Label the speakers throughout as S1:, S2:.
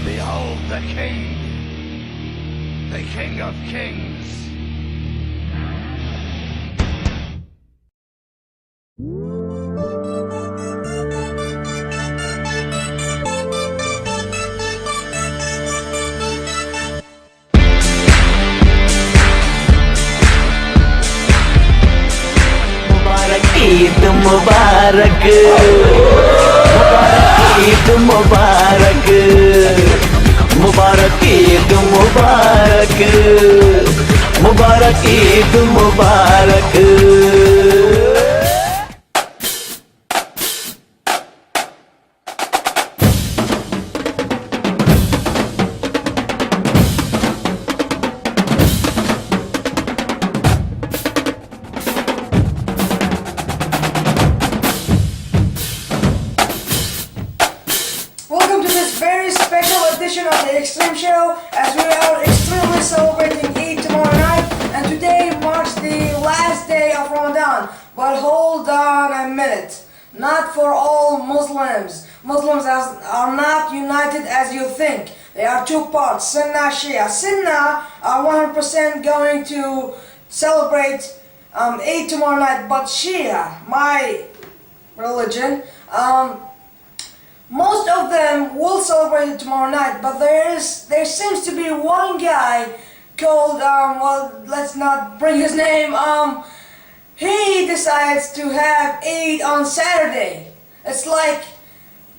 S1: Behold the King of Kings.
S2: Eid Mubarak, Eid Mubarak, Mubarak Eid Mubarak, Mubarak Eid Mubarak.
S3: Welcome to this very special edition of the Extreme Show, as we are extremely celebrating Eid tomorrow night, and today marks the last day of Ramadan. But hold on a minute, not for all Muslims. Muslims are not united as you think. They are two parts, Sunnah, Shia. Sunnah are 100% going to celebrate Eid tomorrow night, but Shia, my religion, most of them will celebrate it tomorrow night, but there seems to be one guy called, well, let's not bring his name, he decides to have Eid on Saturday. It's like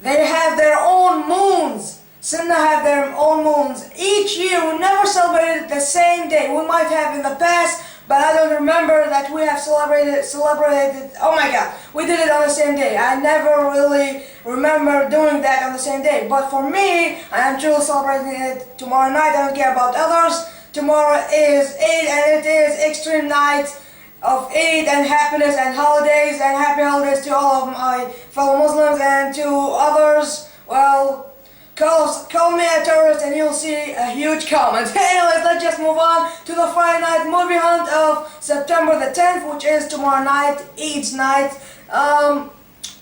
S3: they have their own moons. Sunnah have their own moons. Each year we never celebrated the same day. We might have in the past, but I don't remember that we have celebrated, oh my god, we did it on the same day. I never really remember doing that on the same day. But for me, I am truly celebrating it tomorrow night. I don't care about others. Tomorrow is Eid, and it is extreme night of Eid and happiness and holidays, and happy holidays to all of my fellow Muslims, and to others, well, call me a terrorist and you'll see a huge comment. Anyways, let's just move on to the Friday night movie hunt of September the 10th, which is tomorrow night, Eid's night.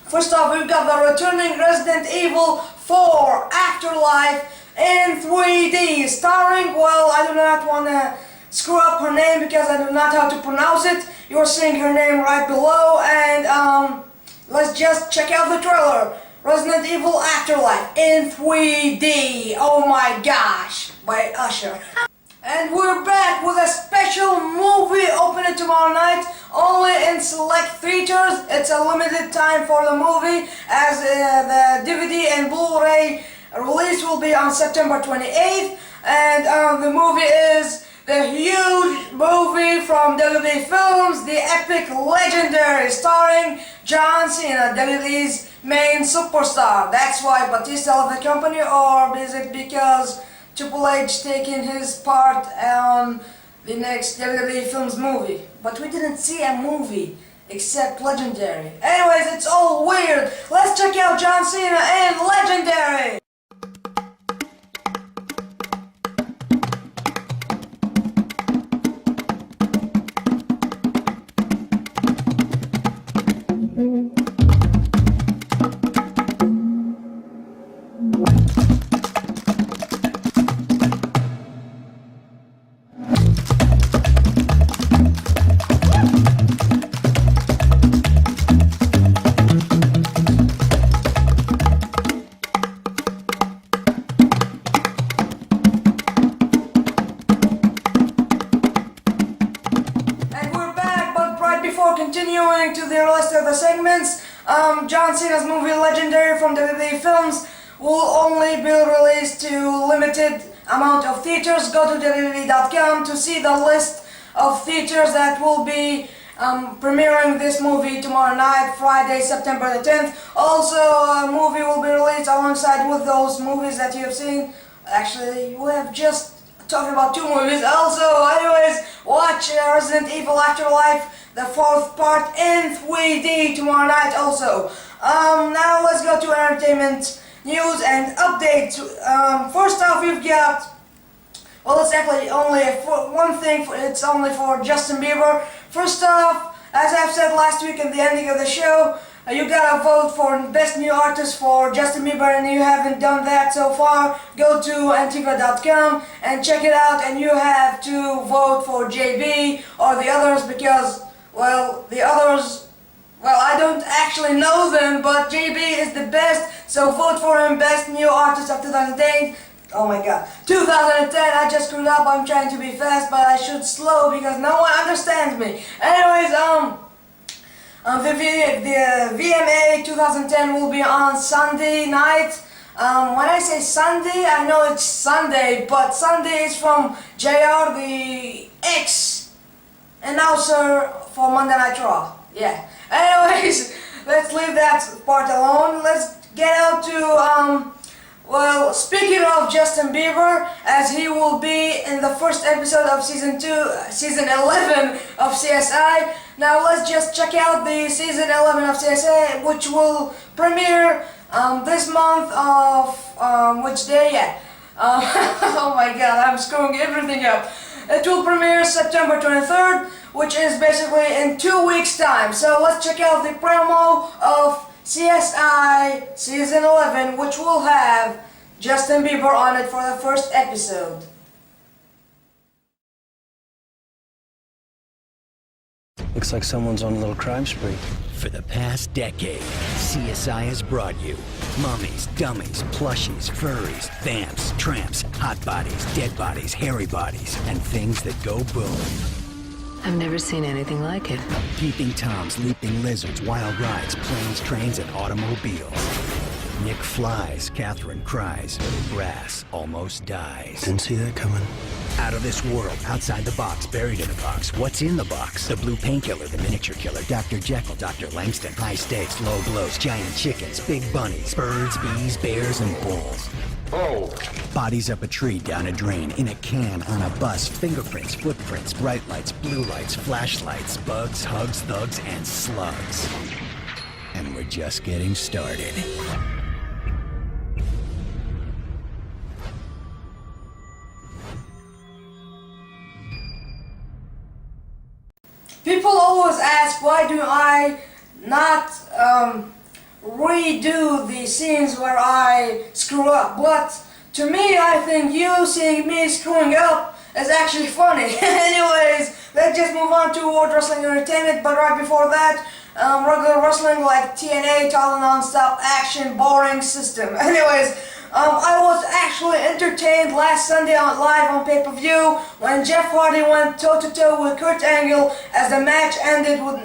S3: First off, we've got the returning Resident Evil 4 Afterlife in 3D, starring, well, I do not want to screw up her name because I do not know how to pronounce it. You're seeing her name right below, and let's just check out the trailer. Resident Evil Afterlife in 3D, oh my gosh, by Usher. And we're back with a special movie opening tomorrow night, only in select theaters. It's a limited time for the movie, as the DVD and Blu-ray release will be on September 28th, and the movie is the huge movie from WWE Films, the epic legendary, starring John Cena, WWE's main superstar. That's why Batista left the company, or is it because Triple H taking his part on the next WWE Films movie? But we didn't see a movie except Legendary. Anyways, it's all weird. Let's check out John Cena and Legendary. Before continuing to the rest of the segments, John Cena's movie Legendary from WWE Films will only be released to limited amount of theaters. Go to WWE.com to see the list of theaters that will be premiering this movie tomorrow night, Friday, September the 10th. Also, a movie will be released alongside with those movies that you have seen. Actually, we have just talking about two movies. Also, anyways, watch Resident Evil Afterlife, the fourth part in 3D tomorrow night also. Now let's go to entertainment news and updates. First off, we've got, well, it's actually only one thing, it's only for Justin Bieber. First off, as I've said last week at the ending of the show, You gotta vote for Best New Artist for Justin Bieber, and you haven't done that so far, go to antigua.com and check it out, and you have to vote for JB or the others because, well, the others, well, I don't actually know them, but JB is the best, so vote for him, Best New Artist of 2008. Oh my god, 2010, I just screwed up. I'm trying to be fast, but I should slow because no one understands me. Anyways, the VMA 2010 will be on Sunday night. When I say Sunday, I know it's Sunday, but Sunday is from JR, the ex-announcer for Monday Night Raw. Yeah. Anyways, let's leave that part alone. Let's get out to, well, speaking of Justin Bieber, as he will be in the first episode of season 11 of CSI. Now let's just check out the season 11 of CSI, which will premiere this month of, which day? Yeah. Oh my god, I'm screwing everything up. It will premiere September 23rd, which is basically in 2 weeks' time. So let's check out the promo of CSI Season 11, which will have Justin Bieber on it for the first episode.
S4: Looks like someone's on a little crime spree.
S5: For the past decade, CSI has brought you mummies, dummies, plushies, furries, vamps, tramps, hot bodies, dead bodies, hairy bodies, and things that go boom.
S6: I've never seen anything like it.
S5: Peeping Toms, leaping lizards, wild rides, planes, trains, and automobiles. Nick flies, Catherine cries, Brass almost dies.
S4: Didn't see that coming.
S5: Out of this world, outside the box, buried in a box. What's in the box? The blue painkiller, the miniature killer, Dr. Jekyll, Dr. Langston, high stakes, low blows, giant chickens, big bunnies, birds, bees, bears, and bulls.
S1: Oh.
S5: Bodies up a tree, down a drain, in a can, on a bus, fingerprints, footprints, bright lights, blue lights, flashlights, bugs, hugs, thugs, and slugs. And we're just getting started.
S3: People always ask, why do I not redo the scenes where I screw up? But to me, I think you seeing me screwing up is actually funny. Anyways, let's just move on to World Wrestling Entertainment. But right before that, regular wrestling like TNA, total non-stop action, boring system. Anyways, I was actually entertained last Sunday live on pay-per-view when Jeff Hardy went toe-to-toe with Kurt Angle as the match ended with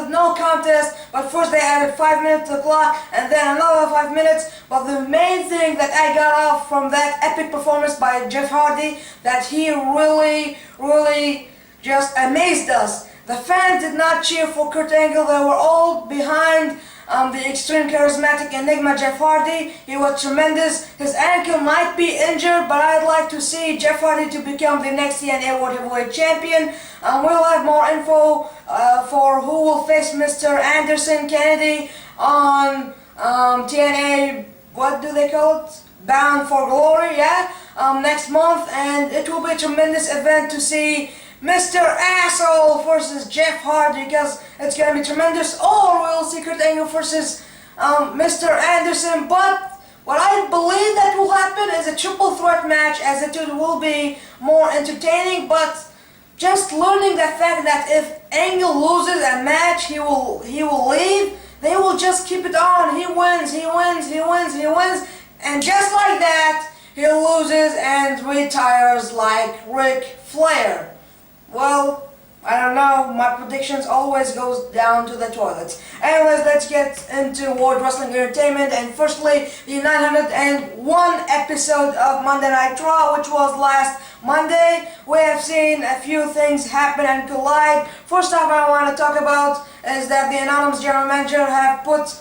S3: no contest. But first they added 5 minutes to the clock and then another 5 minutes. But the main thing that I got off from that epic performance by Jeff Hardy, that he really just amazed us. The fans did not cheer for Kurt Angle. They were all behind the extreme charismatic enigma Jeff Hardy. He was tremendous. His ankle might be injured, but I'd like to see Jeff Hardy to become the next TNA World Heavyweight Champion. We'll have more info for who will face Mr. Anderson Kennedy on TNA, what do they call it? Bound for Glory, yeah? Next month, and it will be a tremendous event to see Mr. Asshole versus Jeff Hardy, because it's going to be tremendous. Or we'll see Kurt Angle versus Mr. Anderson. But what I believe that will happen is a triple threat match, as it will be more entertaining. But just learning the fact that if Angle loses a match, he will leave. They will just keep it on. He wins, and just like that, he loses and retires like Ric Flair. Well, I don't know, my predictions always goes down to the toilet. Anyways, let's get into World Wrestling Entertainment, and firstly, the 901 episode of Monday Night Raw, which was last Monday. We have seen a few things happen and collide. First off, I want to talk about is that the Anonymous General Manager have put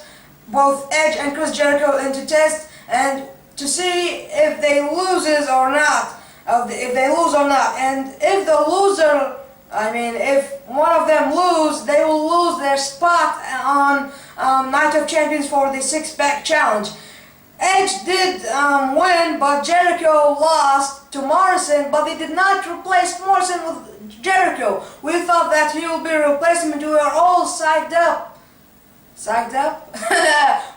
S3: both Edge and Chris Jericho into test, and to see if they loses or not. If they lose or not, and if the loser, if one of them lose, they will lose their spot on Night of Champions for the six-pack challenge. Edge did win, but Jericho lost to Morrison, but they did not replace Morrison with Jericho. We thought that he will be a replacement. We were all psyched up Psyched up?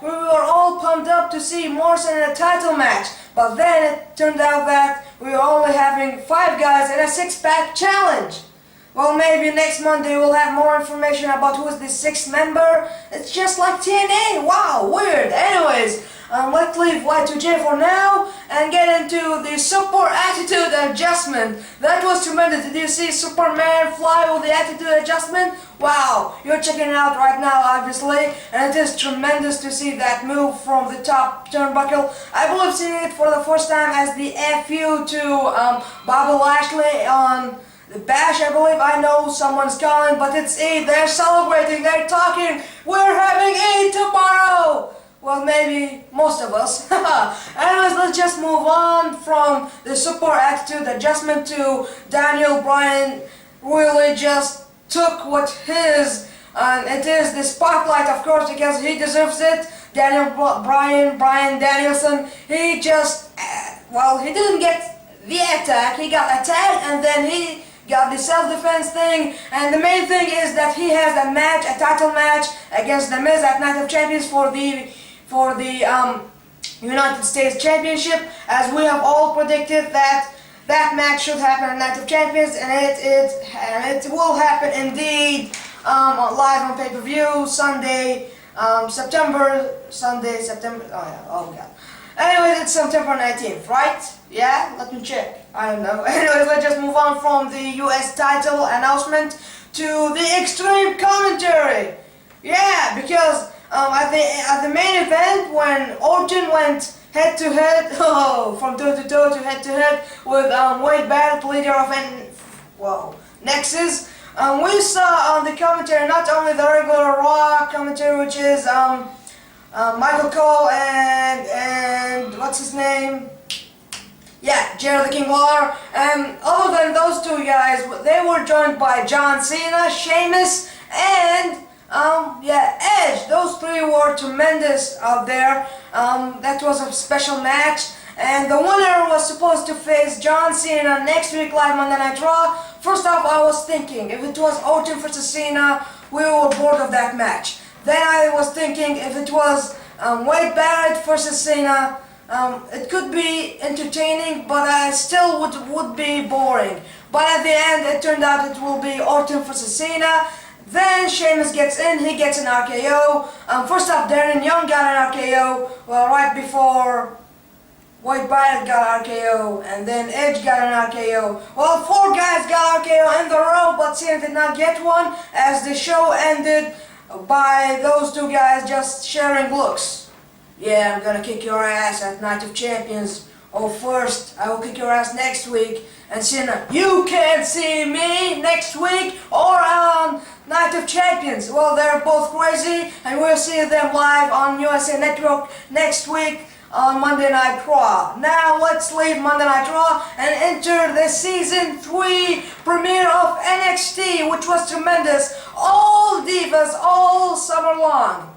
S3: We were all pumped up to see Morrison in a title match, but then it turned out that we were only having 5 guys in a 6-pack challenge. Well, maybe next Monday we'll have more information about who's the 6th member. It's just like TNA. Wow, weird. Anyways, let's leave Y2J for now and get into the Super Attitude Adjustment. That was tremendous. Did you see Superman fly with the Attitude Adjustment? Wow, you're checking it out right now, obviously, and it is tremendous to see that move from the top turnbuckle. I believe seeing it for the first time as the FU to Bobby Lashley on the Bash, I believe. I know someone's calling, but it's Eid. They're celebrating, they're talking. We're having Eid tomorrow! Well, maybe most of us. Anyways, let's just move on from the Super Attitude Adjustment to Daniel Bryan. Really just took what his, it is the spotlight, of course, because he deserves it. Daniel Bryan Danielson, he just, well, he didn't get the attack. He got attacked and then he got the self-defense thing, and the main thing is that he has a match, a title match against The Miz at Night of Champions for the United States Championship, as we have all predicted that that match should happen at Night of Champions, and it will happen indeed live on pay-per-view Sunday, September, oh god. Anyways, it's September 19th, right? Yeah? Let me check. I don't know. Anyways, let's just move on from the US title announcement to the Extreme Commentary. Yeah, because at the main event, when Orton went head-to-head, from toe-to-toe to head-to-head with Wade Barrett, leader of Nexus, we saw on the commentary not only the regular Raw commentary, which is Michael Cole and what's his name? Yeah, Jerry the King Lawler. And other than those 2 guys, they were joined by John Cena, Sheamus, and Edge. Those 3 were tremendous out there. That was a special match, and the winner was supposed to face John Cena next week live Monday Night Raw. First off, I was thinking if it was Orton versus Cena, we were bored of that match. Then I was thinking if it was Wade Barrett versus Cena, it could be entertaining, but I still would be boring. But at the end, it turned out it will be Orton versus Cena. Then Sheamus gets in, he gets an RKO. First off, Darren Young got an RKO, well, right before Wade Barrett got RKO, and then Edge got an RKO. Well, 4 guys got RKO in the row, but Cena did not get one, as the show ended by those 2 guys just sharing looks. Yeah, I'm gonna kick your ass at Night of Champions. Oh, first, I will kick your ass next week. And Cena, you can't see me next week or on Night of Champions. Well, they're both crazy, and we'll see them live on USA Network next week on Monday Night Raw. Now let's leave Monday Night Raw and enter the Season 3 premiere of NXT, which was tremendous. All divas, all summer long.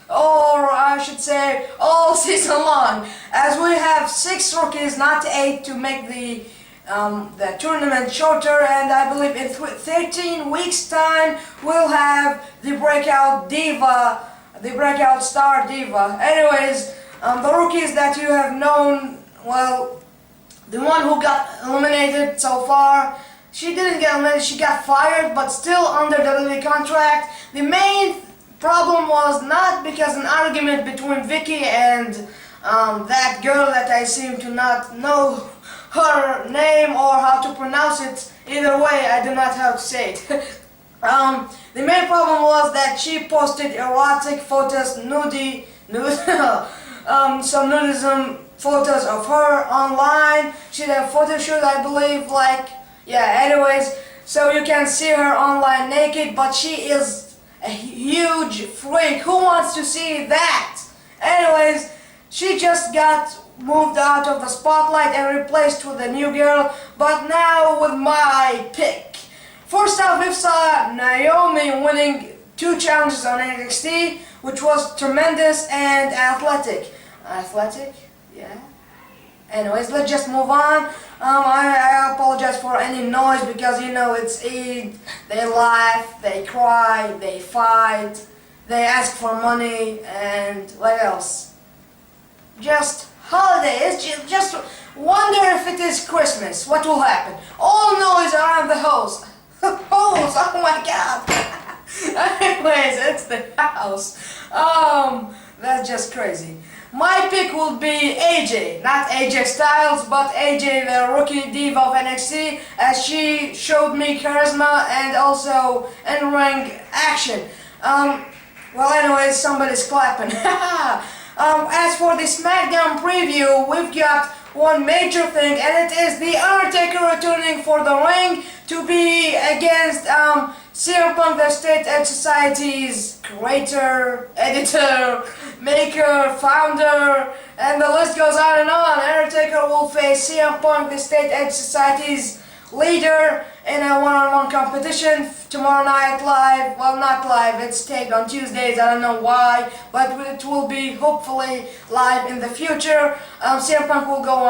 S3: Or I should say, all season long. As we have 6 rookies, not 8, to make the tournament shorter, and I believe in 13 weeks time we'll have the breakout diva, the breakout star diva. Anyways, the rookies that you have known, well, the one who got eliminated so far, she didn't get eliminated, she got fired, but still under the WWE contract. The main problem was not because an argument between Vicky and that girl that I seem to not know her name or how to pronounce it. Either way, I do not know how to say it. The main problem was that she posted erotic photos, some nudism photos of her online. She did a photo shoot, I believe, anyways, so you can see her online naked, but she is a huge freak. Who wants to see that? Anyways, she just got moved out of the spotlight and replaced with a new girl, but now with my pick. First off, we saw Naomi winning 2 challenges on NXT, which was tremendous and athletic. Athletic? Yeah. Anyways, let's just move on. I apologize for any noise because, you know, it's Eid. They laugh, they cry, they fight, they ask for money, and what else? Just holidays, just wonder if it is Christmas, what will happen? All noise around the house. House, oh my god. Anyways, it's the house. That's just crazy. My pick will be AJ, not AJ Styles, but AJ, the rookie diva of NXT, as she showed me charisma and also in-ring action. Well, anyways, somebody's clapping. As for the SmackDown preview, we've got one major thing, and it is The Undertaker returning for the ring to be against CM Punk, the State Edge Society's creator, editor, maker, founder, and the list goes on and on. Undertaker will face CM Punk, the State Edge Society's leader, in a one-on-one competition tomorrow night live. Well, not live, it's taped on Tuesdays, I don't know why, but it will be hopefully live in the future. CM Punk will go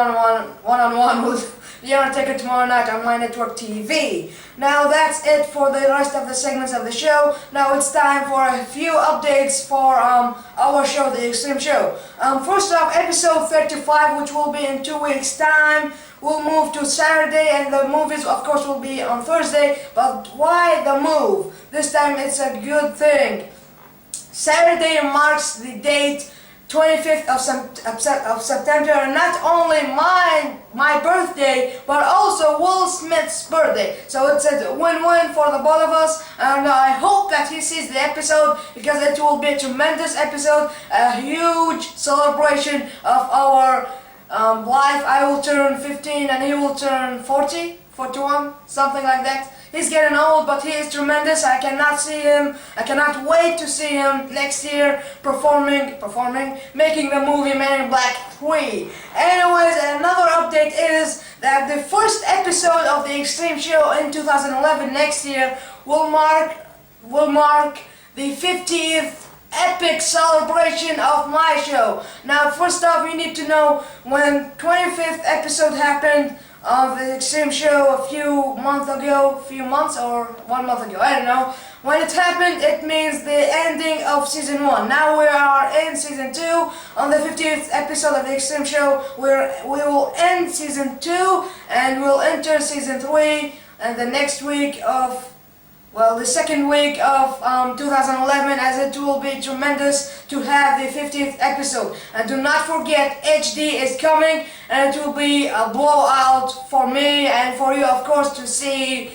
S3: one-on-one with The Undertaker tomorrow night on My Network TV. Now that's it for the rest of the segments of the show. Now it's time for a few updates for our show, The Extreme Show. First off, episode 35, which will be in 2 weeks' time, will move to Saturday, and the movies, of course, will be on Thursday. But why the move? This time it's a good thing. Saturday marks the date 25th of September, and not only my birthday, but also Will Smith's birthday. So it's a win-win for the both of us, and I hope that he sees the episode, because it will be a tremendous episode, a huge celebration of our life. I will turn 15 and he will turn 40, 41, something like that. He's getting old, but he is tremendous. I cannot see him. I cannot wait to see him next year performing, making the movie Men in Black 3. Anyways, another update is that the first episode of the Extreme Show in 2011 next year will mark the 50th epic celebration of my show. Now, first off, you need to know when 25th episode happened of the Extreme Show a few months or 1 month ago, I don't know. When it happened, it means the ending of season 1. Now we are in season 2. On the 50th episode of the Extreme Show, we will end season 2 and we'll enter season 3, and the next week of, well, the second week of 2011, as it will be tremendous to have the 50th episode. And do not forget, HD is coming, and it will be a blowout for me and for you, of course, to see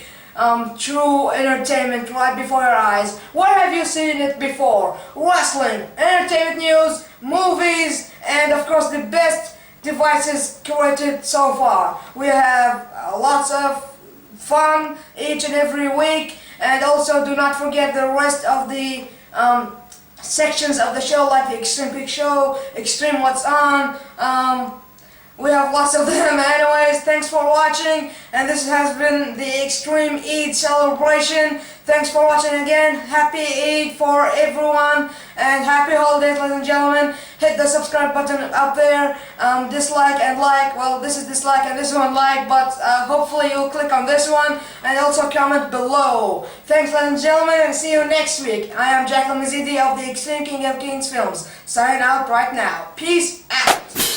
S3: true entertainment right before your eyes. Where have you seen it before? Wrestling, entertainment news, movies, and of course the best devices curated so far. We have lots of fun each and every week. And also do not forget the rest of the sections of the show, like the Extreme Pick Show, Extreme What's On. We have lots of them. Anyways, thanks for watching, and this has been the Extreme Eid Celebration. Thanks for watching again. Happy Eid for everyone, and happy holidays, ladies and gentlemen. Hit the subscribe button up there, dislike and like. Well, this is dislike and this one like, but hopefully you'll click on this one, and also comment below. Thanks, ladies and gentlemen, and see you next week. I am AL-Mazeedi of the Extreme King of Kings Films, signing out right now. Peace out.